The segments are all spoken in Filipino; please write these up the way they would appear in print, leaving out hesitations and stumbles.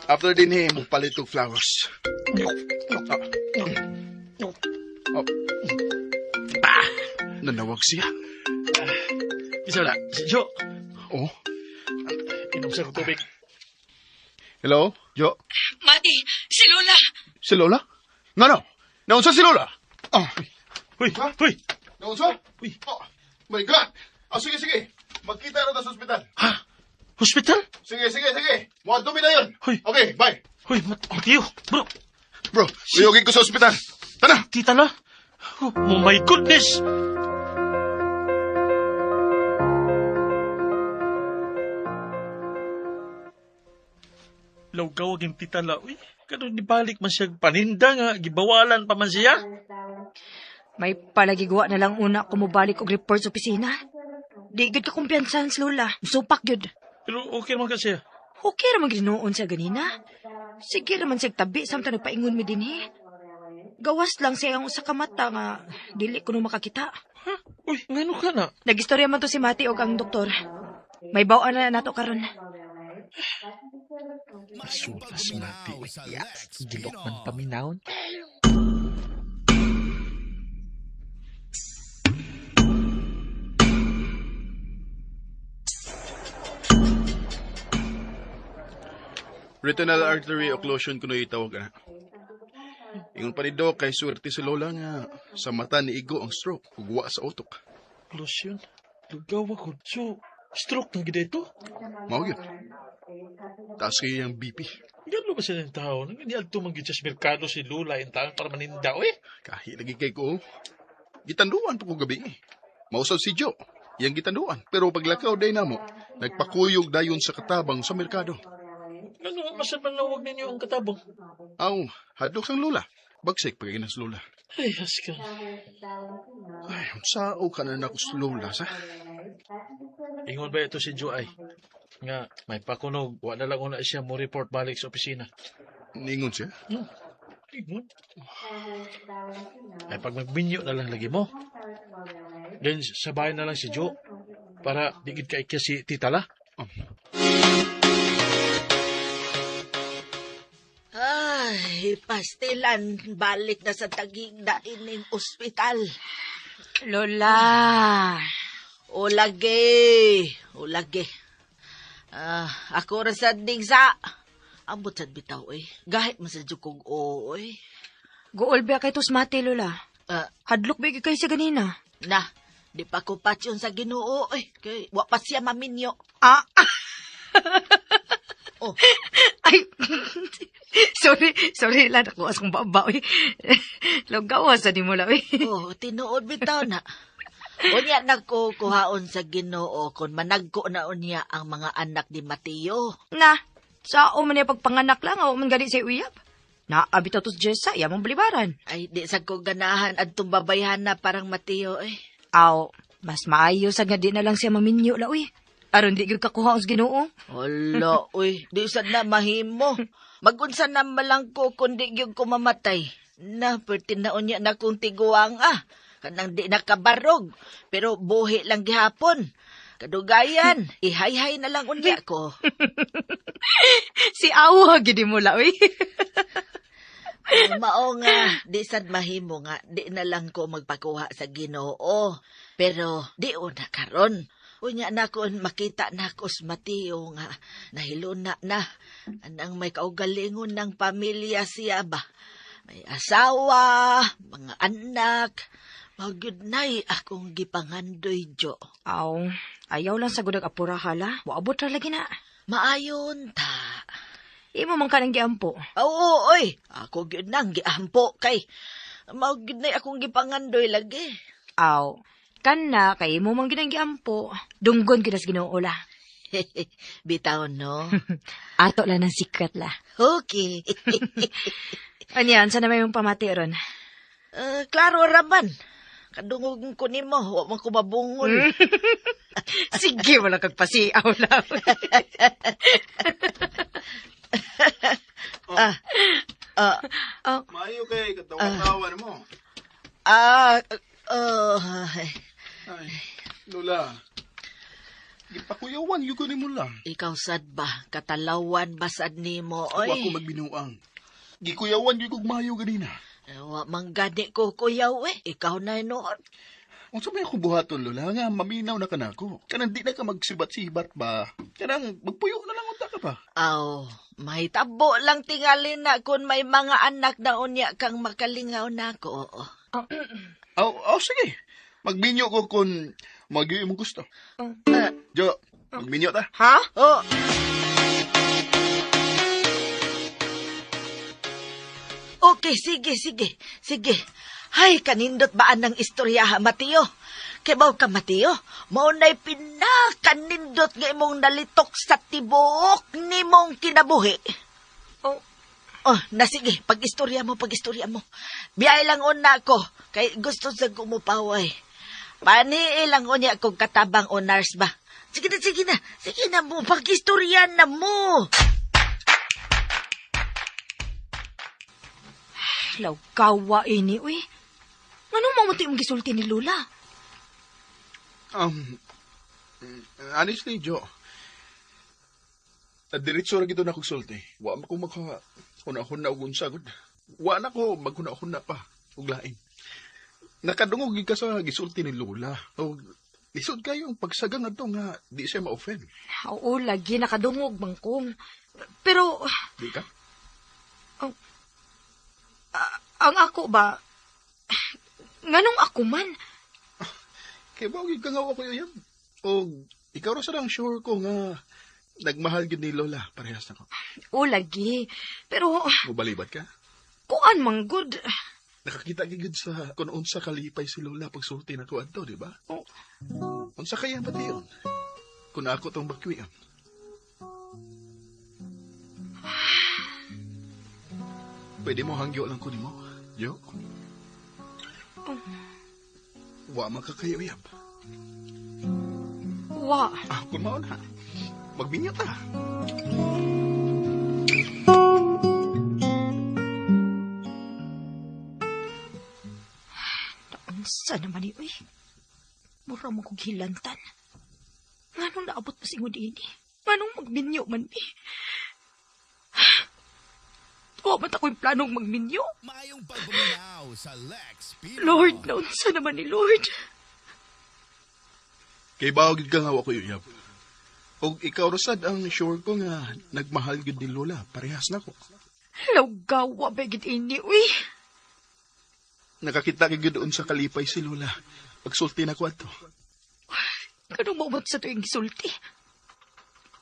After din mo palit og flowers. Oh. Nanawag siya. Isa na, si Jo. Oh. Inom sa tubig. Hello, Jo? Mati, si Lola. Si Lola? Ngano? Naunsa si Lola? Huy, Ha? huy. Naunsa? Uy. Oh, my God! Sige, sige. Magkita rin sa ospital. Ha? Hospital? Sige. Mga dumi na yun. Hoy. Okay, bye. Huy, Matiyo. Bro, Bro, uyogin ko sa ospital. Tara! tita na. Oh my goodness. Lawgaw ang tita la. Uy, kanong nibalik man siya paninda nga. Gibawalan pa man siya. May palagigwa na lang una kumubalik og report sa opisina. Di gud ka kumpiyansahan sa Lola. Supak gud. Pero okay naman ka siya. Okay raman ginoon siya ganina. Sige raman siya tabi samtang nagpaingon mi dinhi. Gawas lang siya ang usa ka mata nga dili ko no makakita. Ha? Uy, ngano ka na? Nagistorya man to si Mati og ang doktor. May bawaan na nato karon. Sultas Mati. Gilok man paminawon. Retinal artery occlusion kuno itawag na. Ingon pa ni Doc kay swerte si Lola nga sa mata ni Igo ang stroke ug wa sa utok. Lotion. Lugaw ako. So, stroke na gida ito? Mao gyud. Taas kay ang BP. Gano ba siya ng tao? Hindi alto manggit sa merkado si Lula yung taon para maninda. Uy, Kahit lagi kay ko. Gitanduan pa ko gabi. Mausad si Joe. Yang gitanduan. Pero paglakaw day namo, nagpakuyog dayon sa katabang sa merkado. ano masan manawag ninyo ang katabang? Aw, hadlok sang Lola. Bagsik pagiginas Lola. Ay, haska. Ay, unsao ka na nako sa Lola sa? Ingon ba ito si Joe ay? Nga, may pakunog. Wala lang una siya mo report balik sa opisina. Ningon siya. Ingon. Ay, pag magbinyo na lang lagi mo. Ganyan, sabay na lang si Joe. Para digid ka ikya si Tita La. Ay, pastilan. Balik na sa tagig na ining ospital. Lola. O lagi. Ako ra sa digsa. Ambot sad bitaw eh. Gahit man sa jukog oy. Guol ba kay tos Mati, Lola? Ah, Hadlok ba kay sa ganina? na, di pa ko patyon sa Ginoo oy. Kay wa pa siya maminyo. Ah! Oh, Ay, sorry lang ako asong babaw. Logawa sa di mo lang. oh, tinuod bitaw na. Unya na ko kuhaon sa Ginoo kon managko na unya ang mga anak ni Mateo. Na, sao man niya pagpanganak lang, o man gani sa uyab. Naabit tos Jessa, iya mong balibaran. Ay, di sa ko ganahan at tumbabayhan na parang Mateo eh. Aw, mas maayo sa nga di na lang siya maminyo la, uy. Aron di gyud kakuha ang Ginoo. Hala, uy, di sad na mahimo. Magunsa na malang ko kundi gyud ko mamatay. Na, pertinaon niya na kong tiguang Kanang di nakabarog. Pero buhi lang gihapon. Kadugayan, ihayhay na lang unya ko. Si Awa gid mo la, uy. Mao nga, di sad mahimo nga, di na lang ko magpakuha sa Ginoo. Pero di una karon. Unya na ko makita na ko sa Mateo nga nahiluna na. Anang may kaugalingon ng pamilya siya ba? May asawa, mga anak. Magyud nay akong gipangandoy, Jo. Aw, ayaw lang sa gudag apura hala. Waabot ra lagi na. Maayon ta. Imo man ka nang giampo. Oo, oy. Ako gyud nang giampo kay. Magyud nay akong gipangandoy lagi. Aw, kana kay imo man ginang giampo. Dunggon ginas Ginoo la. Bitaw no. Ato lang ng secret la. Okay. Anyan, sana may mong pamati ron. Klaro raman. Kadungog ko nimo, wa man ko mabungol. Sige, wala kagpasiaw lang. Maayo kay katawa-tawa mo. Ay. Ay, Lola. Gipakuyog Kuyawan, yung kunin mo lang. Ikaw sad ba? Katalawan ba sad nimo, Wa oy? ko magbinuang. Gikuyawan yung kugmayo ganina. Wa manggani ko kuyaw ikaw na noon. Kung sa may ako buhaton, Lola, nga maminaw na ka na ako. Kanang di na ka magsibat-sibat ba? Kanang magpuyo na lang unta ka pa. Aw, may tabo lang tingali na kung may mga anak na unya kang makalingaw nako. Sige. Magminyo ko kung magyo mo gusto. Uh, Jo, magminyo ta. Ha? oh, Okay, sige. Hay, kanindot ba anang istorya, Mateo? Kibaw ka, Mateo, maunay pinakanindot nga imong nalitok sa tibuok ni mong kinabuhi. Oh, Sige, pag-istorya mo. Biyay lang una ko, kay gusto sa kumupaway. Pani ilang unya kung katabang onars ba? Sige na mo, pag-istorya na mo. lawkawa ini, uy. Anong mamuti mong gisulti ni Lola? Honestly, Jo, diretso ra gito na kong sulti. Wa man ko maghuna-huna og unsagod. Wa na ko maghuna-huna pa og lain. Nakadungog gid ka sa gisulti ni Lola. O lisod kayo ang pagsagang adto nga di siya ma-offend. Oo, lagi nakadungog bangkong. Pero Di ka? ang ako ba, nganong ako man? Kaya ba ka nga ako yan? O ikaw ra sa lang sure ko nga nagmahal gid ni Lola parehas na ko. Oo, lagi. Pero Mubalibat ka? kuan manggod. Nakakita gid sa kung unsa kalipay si Lola pagsulti na ko adto, di ba? Oh. Unsa kaya pati yun? Kung ako tong bakwi yun. Pwede mo hangyo lang ko nimo, Jo? Wa man ka kayo yab. Wa. Kung maon ha. Magbinyot ta. Naunsa naman ni, uy. Mura mo kong hilantan. Nganong naabot pa singod ini? Nganong magminyo man, eh? Wa man ako'y planong magminyo. Mayong pagbuminaw sa Lex Pino. Lord, naunsa naman ni Lord. Kay bawag ka nga ako yab. Og ikaw rasad ang sure ko nga nagmahal gid ni Lola, parehas na ko. Lawgawa ba gid ini, uy. Nakakita gid doon sa kalipay si Lola. Pagsulti na ko adto. Ganong maumot sa tuwing gisulti.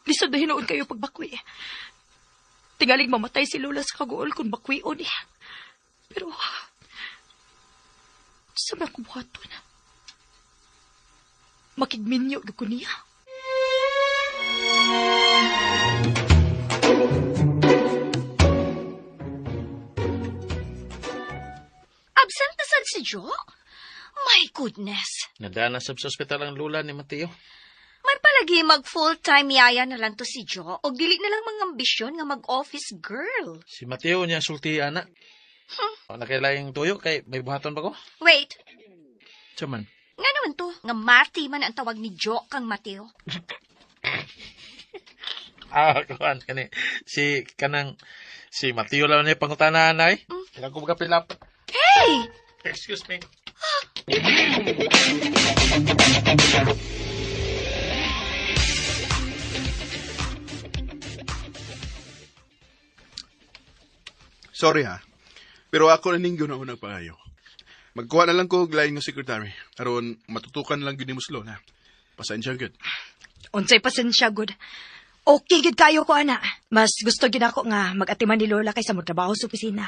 Lisod na hinoon kayo pagbakwi. Tingaling mamatay si Lola sa kaguol kung bakwion eh. Pero, sa mga kubuhaton, makigminyo ko niya. Absent na sad si Jo? My goodness. Nadana sa ospital ang lula ni Mateo. May palagi mag full-time yaya na lang to si Jo o dili na lang mga ambisyon nga mag-office girl. Si Mateo niya sulti anak. Nakailayang tuyo kay may buhaton pa ko. Wait, Chaman. nga naman to, nga Marty man ang tawag ni Jo kang Mateo. Kuhan kani. Si Mateo lang niya pangutanan ay. Kailangan ko magkapilap. Hey! Excuse me. Sorry ha. Pero ako na ningyo na una pa kayo. Magkuha na lang ko og lain nga secretary. Aron matutukan lang gid ni Mus Lola. Pasensya gud. Unsay pasensya, good. Okay, gid kayo ko, ana. Mas gusto gid ako nga mag-atiman ni Lola kaysa magtrabaho sa opisina.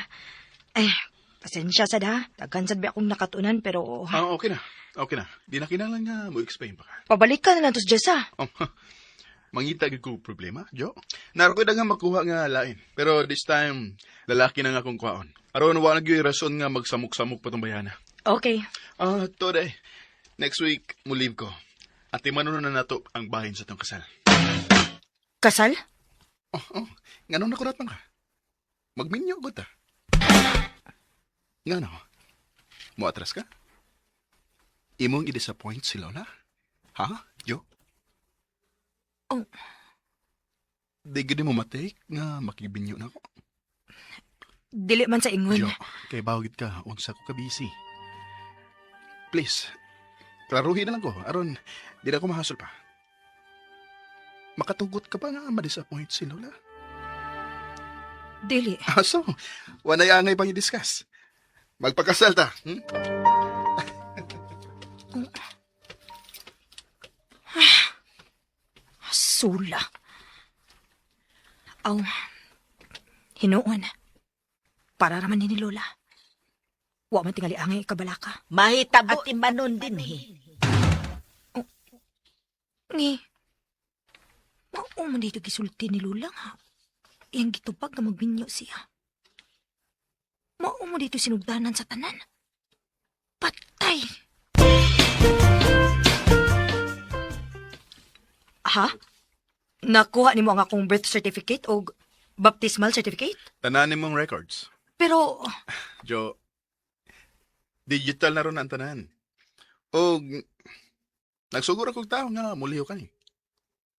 Pasensya sad ha. Daghan sad ba akong nakatunan, pero Okay na. Okay na. Di na kinahanglan nga mo explain pa ka. pabalik ka na lang to sa Jessa. Mangita gid ko problema, Jo. Narokoy na nga makuha nga lain. Pero this time, lalaki na nga akong kwaon. Aron wa na gyud rason nga magsamok-samok pa tong bayana. Okay. Today. Next week, mo leave ko. At timanon na nato ang bahin sa tong kasal. Kasal? Nga nung nakurat man ka? Magminyo ko ta. Nga no? Mo atras ka? Imong i-disappoint si Lola? Ha, Jo? Oh. Di gini mo matik nga makibinyo na ako. Dili man sa ingon. Jo, kay bawagit ka, unsa ko ka busy. Please, klaruhin na lang ko. Aron, di na ako mahasol pa. Makatugot ka pa nga ma-disappoint si Lola. Dili. So, wanay angay pang i-discuss. Magpakasal ta. Hmm? Sula. Aw, hinuon. Para raman ni Lola. Wa man tingali angay kabalaka. Mahitabo at imanon din, he. Ni, mao man dito gisulti ni Lola nga. Iyang gitupag nga magbinyo siya. Mao mo dito sinugdanan sa tanan. Patay! Ha? Nakuha ni mo ang akong birth certificate o baptismal certificate? Tananin mong records. Pero, Jo, digital na ron ang tanan. O, nagsuguro kong tao nga muliho ka ni.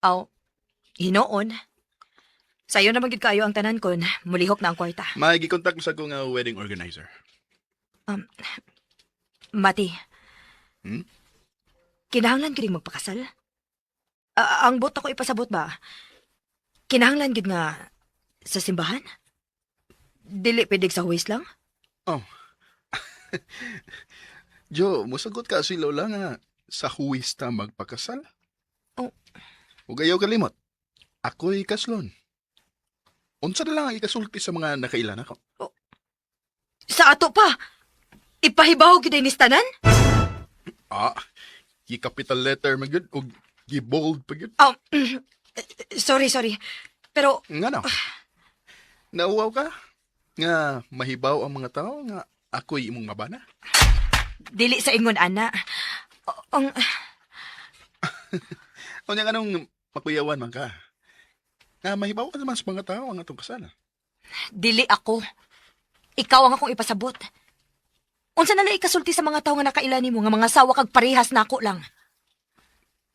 aw, hinoon. Sa'yo na magiging kayo ang tanan kon, mulihok na ang kwarta. Magikontak sa akong wedding organizer. Mati. Hmm? Kinahanglan ka rin magpakasal? Ang bot ako ipasabot ba? Kinahanglan gid nga sa simbahan? Dili pwedeng sa huwis lang? Oh. Jo, musagot ka si Lola nga sa huwis ta magpakasal. Oh. Huwag ayaw kalimot. Ako'y kaslon. Unsa na lang ang ikasulti sa mga nakailan ako. Sa ato pa! Ipahibaw gid ni tanan? I-capital letter magyud o i-bold pa gyud. Sorry. Pero, Nga no? Nauwaw ka? Nga mahibaw ang mga tao nga ako'y imong mabana? dili sa ingon, ana. Ang, O niya kanong makuyawan man ka? Nga mahibaw ka naman sa mga tao ang atong kasal. dili ako. Ikaw ang akong ipasabot. Unsa na lang ikasulti sa mga tao nga nakailan mo nga mga sawa kag parehas nako lang.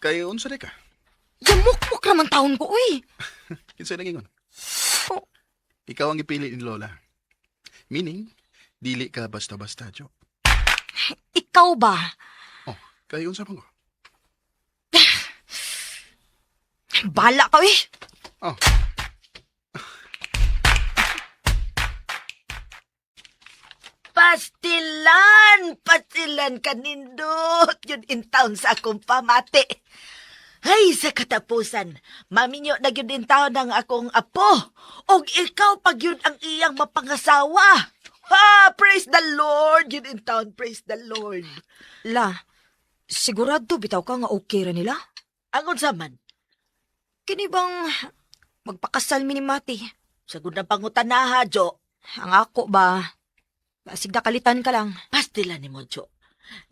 Kay unsa di ka? Yamuk-muk naman taon ko, uy. Kinsa nagingon? Oh. Ikaw ang ipili ni Lola. Meaning, dili ka basta-basta, Jo. Ikaw ba? Oh, kay unsa pa ko? Bala ka, uy. Oh, Pastilan kanindot yun in town sa akong pamati. Ay, sa katapusan, maminyo na yun in town ng akong apo. Og ikaw pag yun ang iyang mapangasawa. Ha, praise the Lord, yun in town, praise the Lord. La, sigurado bitaw ka nga okay ra nila? Angon saman, Kini bang magpakasal mi ni Mati? sagud na pangutanaha, Jo. Ang ako ba? Basig na kalitan ka lang. Pastilan ni mo, Jo.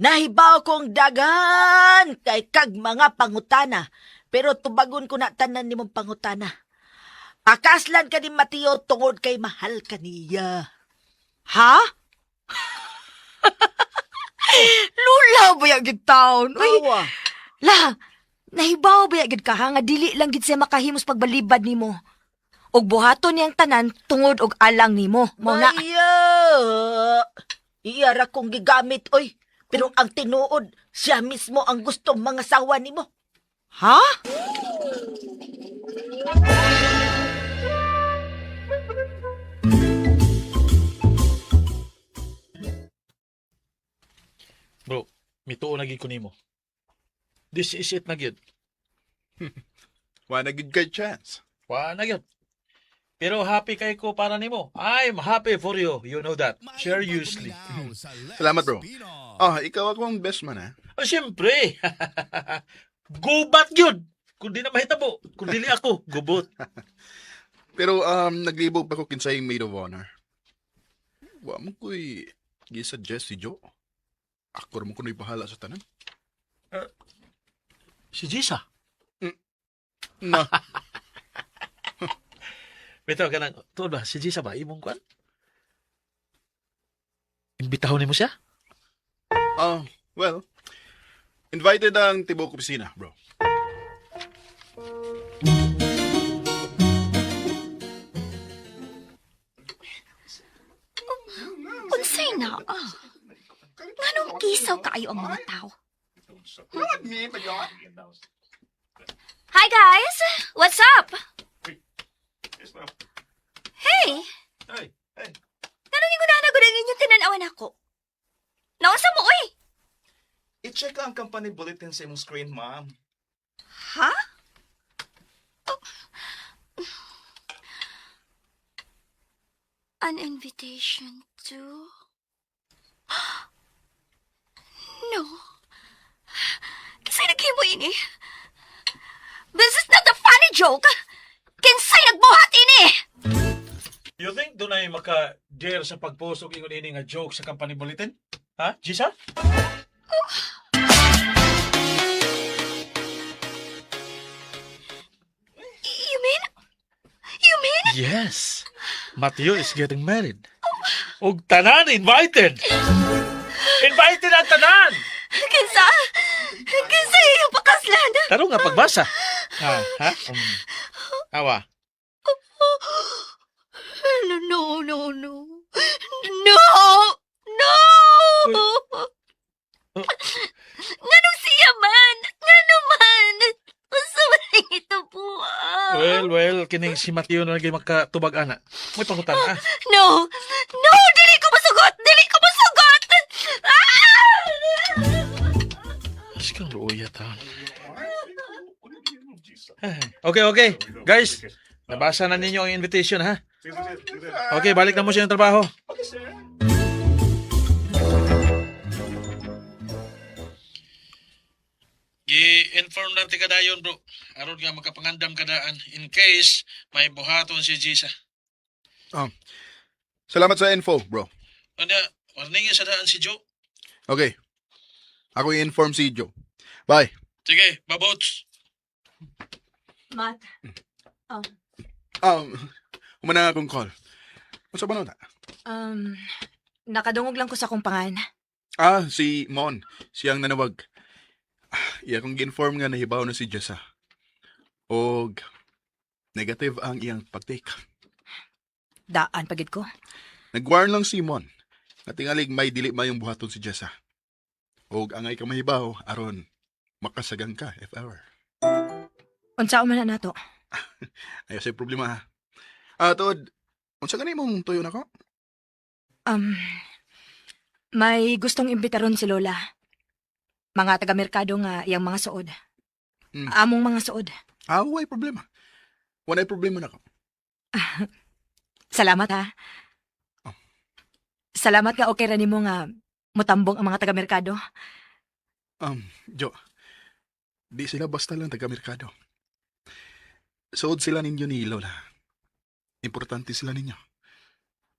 Nahibaw kong dagan kay kag mga pangutana. Pero tubagon ko na tanan ni mong pangutana. Pakaslan ka ni Mateo tungod kay mahal ka niya. Ha? Lula ba yung gid taon? Uy, Awa. la, nahibaw ba yung gid ka ha? Nga dili lang gid siya makahimos pagbalibad nimo. Og buhaton niyang tanan tungod og alang nimo. Mao na. Maya! Iyara kong gigamit, oy. Pero ang tinuod, siya mismo ang gustong mga sawa ni mo. Ha? Bro, mituo na gid ko nimo. This is it na gid. wala good kay chance. Wa na gyud. Pero happy kay ko para nimo. I'm happy for you. You know that. Seriously. Salamat, bro. Ikaw akong best man, ha? Oh, siyempre. Gubat gyud. Kung di na mahitabo. Kung dili ako, gubot. Pero, naglibog pa ko kinsay maid of honor. Wa mo ko'y gisuggest si Jo. Ako mo ko na'y bahala sa tanan. Si Jisa. Na, Bitaw ka lang. Tuod ba? Si Jisa ba? Imong kwan? Imbitahon mo siya? well, invited ang tibok opisina, bro. Unsay na, Nganong kisaw kaayo ang mga tao? Hi guys! What's up? Hey! Nganong ingon na ang inyong tinanawan ako? Nausa mo, oy! I-check ang company bulletin sa imong screen, ma'am. Ha? An invitation to... No. Kinsay naghimo ini? This is not a funny joke. Kinsay nagbuhat ini? You think doon ay maka-dare sa pagpost og ingon ini nga joke sa company bulletin? Ha, Gisa? You mean? You mean? Yes. Mateo is getting married. Og tanan invited. Invited ang tanan. Kinsa yung pakaslan? Taro nga pagbasa. Ha? Awa. No, no, no, no. No! No! Nganong siya man? Ngano man? Usa man ito po. Well, kining si Mateo na lagi makatubag ana. May pangutan ah. No! No! Dili ko masugot! Dili ko masugot! Mas kang luya taon. Okay. Guys, nabasa na ninyo ang invitation ha? Okay, balik na mo siya ng trabaho. I-inform natin ka dayon, bro. Aron nga makapangandam kadaan in case may buhaton si Gisa. Salamat sa info, bro. Ano, warningin sa daan si Joe. Okay. Ako i-inform si Joe. Bye. Sige, babots. Matt. Umana akong call. Masa ba na? Nakadungog lang ko sa kong pangan. Si Mon. Siyang nanawag. Iya kong gi-inform nga nahibaw na si Jessa. Og negative ang iyang pag-take. Daan pagid ko. Nag-warn lang si Mon. Na tingalig may dili mayong buhaton si Jessa. Og angay ka mahibaw, aron makasagang ka, if ever. Unsa man na nato? Ayaw sa'yo problema ha. Tod, unsa ganay mong tuyo na ko? May gustong imbitaron si Lola. Mga taga-merkado nga iyang mga suod. Among mga suod. Way problema. Walay problema na ko. Salamat ha. Salamat nga okay ra nimo nga mutambong ang mga taga-merkado. Jo, di sila basta lang taga-merkado. Suod sila ninyo ni Lola. Importante sila ninyo.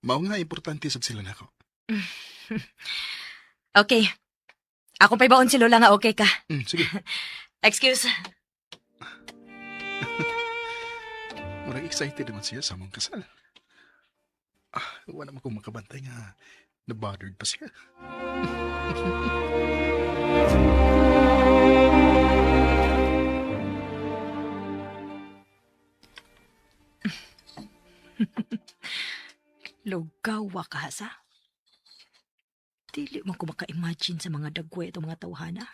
Mao nga importante sab sila nako. Okay. Ako pa'y baon si Lola nga okay ka. Sige. Excuse. Murag excited naman siya sa mong kasal. Wala mo kong makabantay nga na-bothered pa siya. Lugawa ka, hasa? Dili mo ko maka-imagine sa mga dagway itong mga tawhana.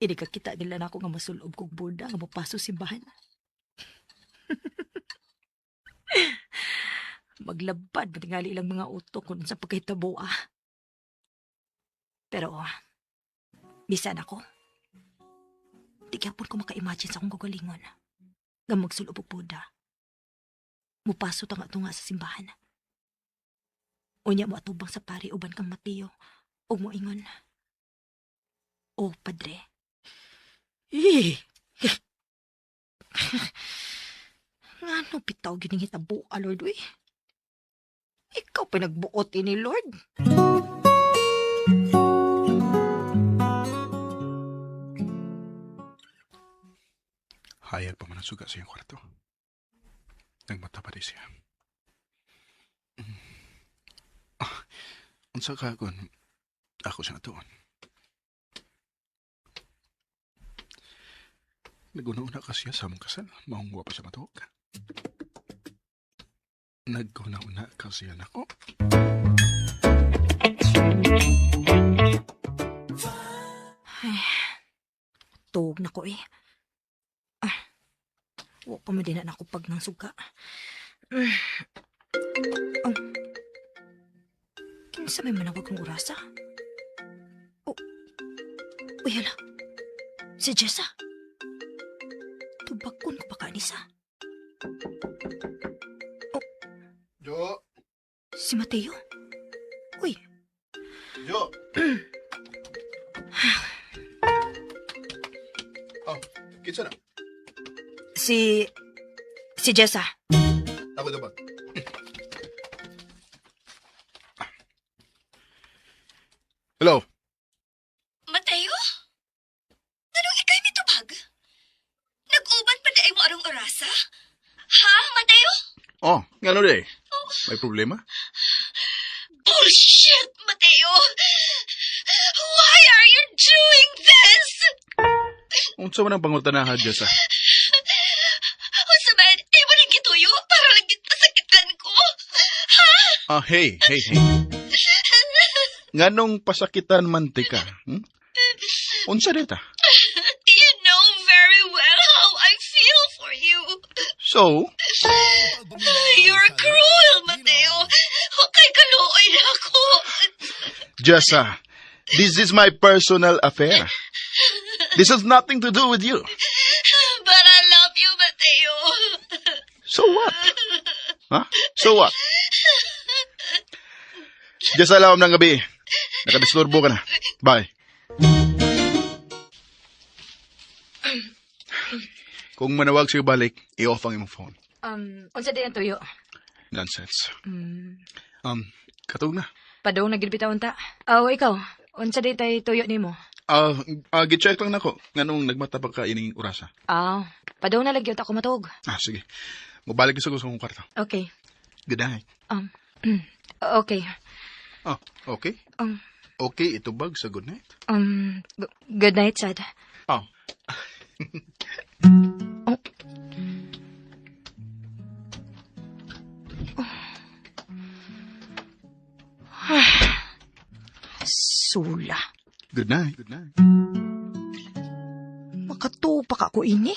Hindi ka kita nila na ako nga masulob kong burda nga mapaso simbahan. Maglabad, matingali ilang mga utok kung sa pagkahitabo Pero, bisan ako. Di kapon ko maka-imagine sa akong gagalingon. Nga magsulob og burda. Mupaso ta nga tunga sa simbahan. Unya mo atubang sa pari uban kang Mateo o mo ingon. Oh, padre. Ngano bitaw gining hitabo, Lord, uy. Ikaw pinagbuot ni Lord. Hayag pa man ang suga sa iyong kwarto. Nagmata pa rin siya. Unsa ka kung ako siya natuon? Naguna-una ka siya sa among kasal. Mahungwa pa siya matuog. Naguna-una ka siya nako. Tuog na ko eh. Wa pa madinan ako pag nang suga. Kinsa may manawag kong orasa? Uy, hala. Si Jessa. Tubakon ko pa kanisa. Jo! Si Mateo. Uy, Jo! Oh, kinsa na? si Jessa. Ako na ba? Hello? Mateo? Anong ikay mitubag? Nag-uban pa daay mo arong orasa? Ha, Mateo? Oh, nga ano di? May problema? Bullshit, Mateo! Why are you doing this? Unsa man ang pangutanahan dyan sa... Unsa man, di mo rin gituyo para lang pasakitan ko? Ha? Hey. Nganong pasakitan mantika? Unsa dita? You know very well how I feel for you. So, You're cruel, Mateo. Okay, kaluoy na ako. Jessa, this is my personal affair. This has nothing to do with you. But I love you, Mateo. So what? Huh? So what? Jessa, alam ng gabi. Nakadisturbo ka na. Bye. Kung manawag siya balik, i-off ang imong phone. Unsa din ang tuyo? Nonsense. Katog na. Padong nagilbitaon ta. Ikaw. Unsa din tay tuyo nimo? Gi-check lang nako. Nganong nagmatabag ka ining orasa. Padong na lagi ako matog. Sige. Mabalik sa gusto kong kwarto. Okay. Good night. Okay. Okay? Okay, itubag sa good night. Good night, Sad. Oh. Sula. Good night. Good night. Makatupak ako ini.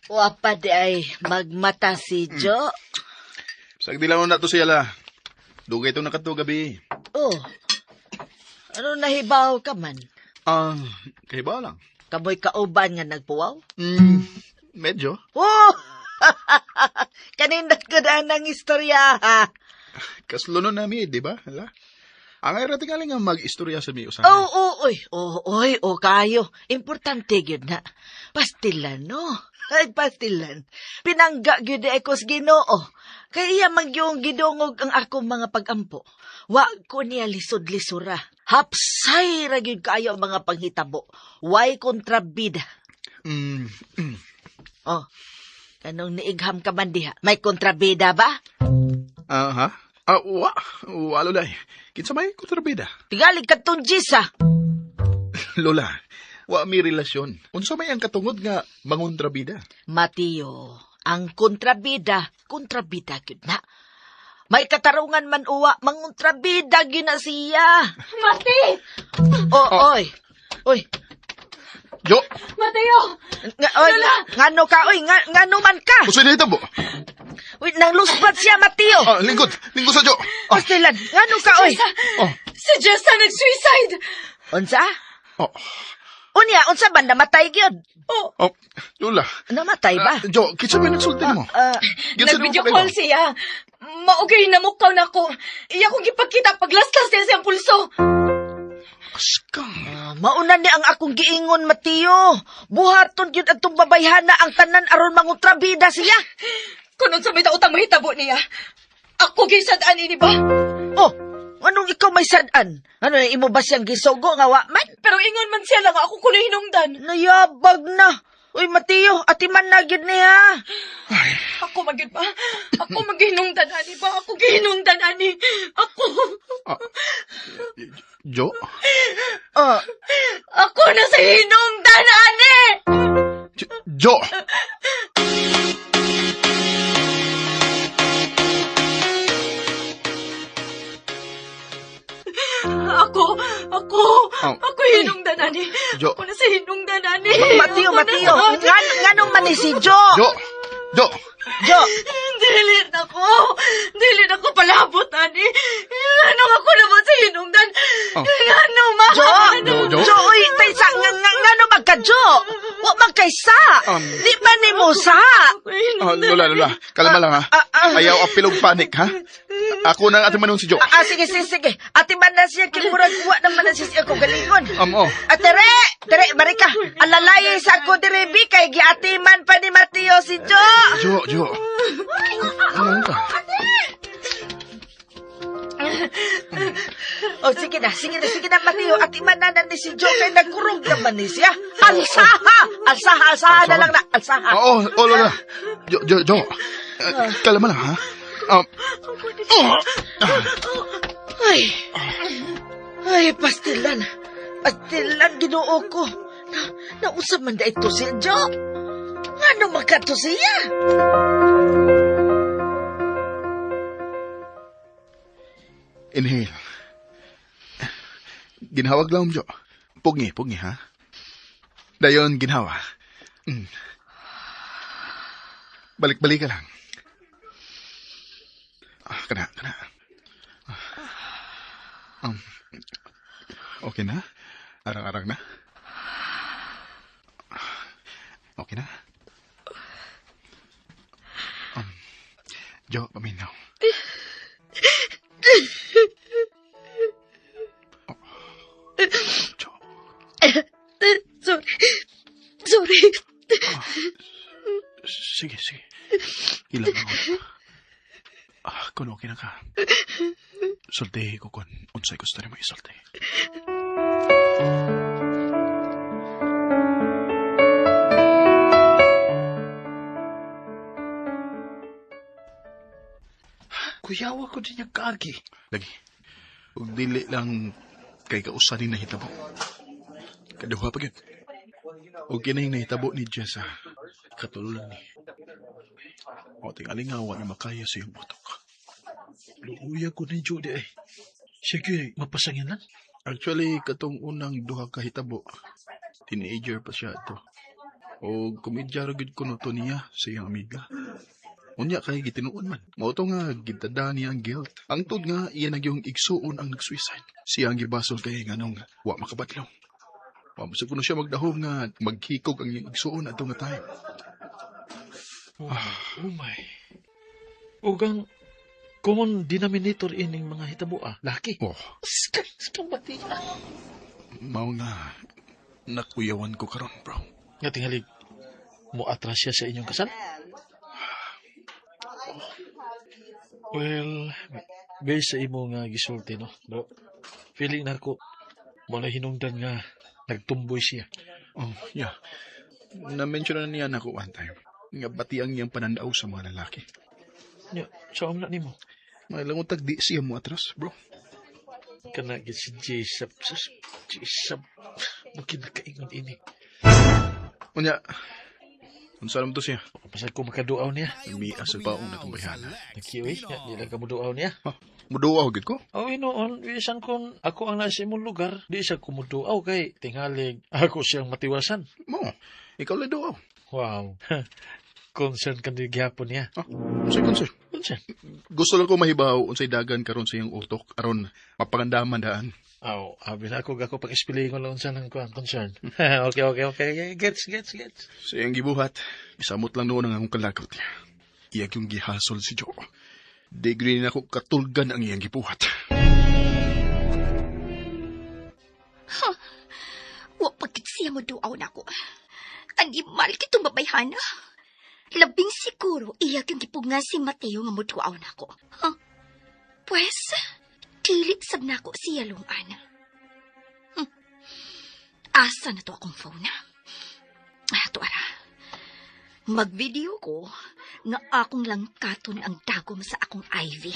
Wapa di ay magmata si Jo. Sagdi lang na to siya la. Dugay itong nakato gabi. Oh, ano nahibaw ka man? Kaya ba lang? Kamoy kauban nga nagpuwaw? Medyo. Oh! Kanindot ko na ng istorya, ha? Kaslo nun namin, di ba? Hala? Ang ay rating aling nga mag-istorya sa mi usahan. Kayo. Importante yun na. Pastilan, no? Ay, pastilan. Pinangga yun di ako sa Ginoo. Kaya magyong gidungog ang akong mga pagampo. Wa ko niya lisod-lisura. Hapsay ra gyud kayo ang mga panghitabo. Way kontrabida. Oh, kanong niigham ka man diha? May kontrabida ba? Ha? Walo lay. Kinsa may kontrabida? Tigalig ka tunjis, ha? Lola, wa mi relasyon. Unsa may ang katungod nga mangontrabida? Mateo, ang kontrabida gyud na. May katarungan man uwa, mangontrabida gyud na siya. Mati! Oy. Jo! Mateo! Ngano ka, ngano man ka? Usoy na ito po. Uy, nang luspat siya, Mateo. Lingkod sa Jo. Pastilan, ngano ka, oy? Si Jessa nag-suicide! Unsa? Oh. Unsa ba namatay gyud? Lola. Namatay ba? Jo, kinsa may nagsulti mo? Nag-video call siya. Maugay na mukaw na ko. Iya kong gipagkita paglaslas niya siyang pulso. Askang. Mauna ni ang akong giingon, Mateo. Buhaton yun atong babayhana ang tanan aron mangutrabida siya. Kung sa may tautang mahitabo niya, ako gisadaan ini ba? Oh, anong ikaw may sadan? Ano, imo ba siyang gisogo nga wa man? Pero ingon man siya lang ako kuno hinungdan. Nayabag na. Uy, Mateo, atiman na gyud niya. Ako magid ba? Ako maghinungdan ani ba? Ako gihinungdan ani. Ako. Jo? Oh, Ako na sa hinungdan ani. Jo! Ako hinungdan ani. Jo. Ako na sa hinungdan ani. Mateo, Mateo. Nganong man ni si Jo? Jo! Jo! Jo, Dili na ko palabot ani. Ano ako na mo sa hinungdan? Ano ma? Jo! Jo, uy, tay sa ngano magka-Jo? Wa magkaysa. Di ba ni mo sa? Lola. Kalma lang, ha? Ayaw apilog panik, ha? Ako na ang ate manong si Jo. Sige. Atiman na siya, kimurag wa naman na siya ako galingon. Oh. Tere, marika. Alalay sa ako direbi kay giatiman pa ni Mateo si Jo. Jo. Ano ka? Oh, sige na, Mateo. Atiman na ni si Jo kay nagkurog naman ni siya. Alsaha na lang na. Alsaha. Oo, Lola. Jo. Kalma lang, ha? Ay, pastilan. Ginoo ko. Nausap man da ito si Jo. Ano magkato siya? Inhale. Ginhawag lang, Jo. Pugi, ha? Dayon, ginhawa. Balik-balik ka lang. Kana. Okay na? Arang-arang na? Okay na? Jo, paminaw. Jo. Sorry. Sige. Ilang ako. Kung okay na ka. Sulti ko kung unsay gusto rin mo isulti. Kuyawa ko din yung kaagi. Lagi. Huwag dili lang kay kausanin na hitabo. Kaduha pa yun. Huwag kinahing nahitabo ni Jessa. Katululan ni. O tingalingawa na makaya sa iyong utok. Luuya ko ni Judy eh. Siya kaya mapasanginan. Actually, katong unang duha ka hitabo. Teenager pa siya ito. O kumidyaro gid ko no to niya sa iyang amiga. Unya kay gitinuon man. Mao to nga gitada niya ang guilt. Ang tod nga iya nagyong igsuon ang nag-suicide. Siya ang gibasol kay nganong wa makabadlaw. Pamusag ko na siya magdahom nga maghikog ang iyang igsuon ato nga time. Oh my. Ugang common denominator ining mga hitabo laki. Oh, Skang bati. mao nga nakuyawan ko karon, bro. Nga tingali mo atras siya sa inyong kasal? Well, based sa imo nga gisulti, no? Bro, feeling na ko mo na hinungdan nga nagtumboy siya. Oh, yeah. Na-mention na niya ako one time. Nga bati ang iyang panandaw sa mga lalaki. Nya, saan na nimo? May langutag di siya mo atras, bro. Kana gid si Jessup. Mungkin nakaingon ini. Unya, unsa naman to siya? Pasal ko makaduaw niya. Nagmias pa akong nakumbayhana. Nakiwi, di lang ka muduaw niya. Muduwa gid ko? Oh, inoon, isan kon ako ang nasa imong lugar, di siya kumuduaw kay tingalig ako siyang matiwasan. Mo, ikaw lang duaw. Wow. Concern ka din gyapon niya. Unsay concern? Concern? Gusto lang ko mahibaw unsay dagan karon sa iyang utok aron mapangandaman daan. Aw, abi na ako pag-explain lang sa nang concern. Okay. Gets. Sa iyang gibuhat, isamot lang noon ang akong kalakot niya. Iyag yung gihasol si Joe. Degree na ako katulgan ang iyang gibuhat. Wa pagkit siya mo duaw na ko. Tagimal kitong babayhana. Labing siguro iya kang gipungan si Mateo nga mo duaw na ko. Pues, dili sab na ko siya lungan. Asa na to akong phone na? Tuara. Mag-video ko nga akong lang katon ang dagom sa akong Ivy.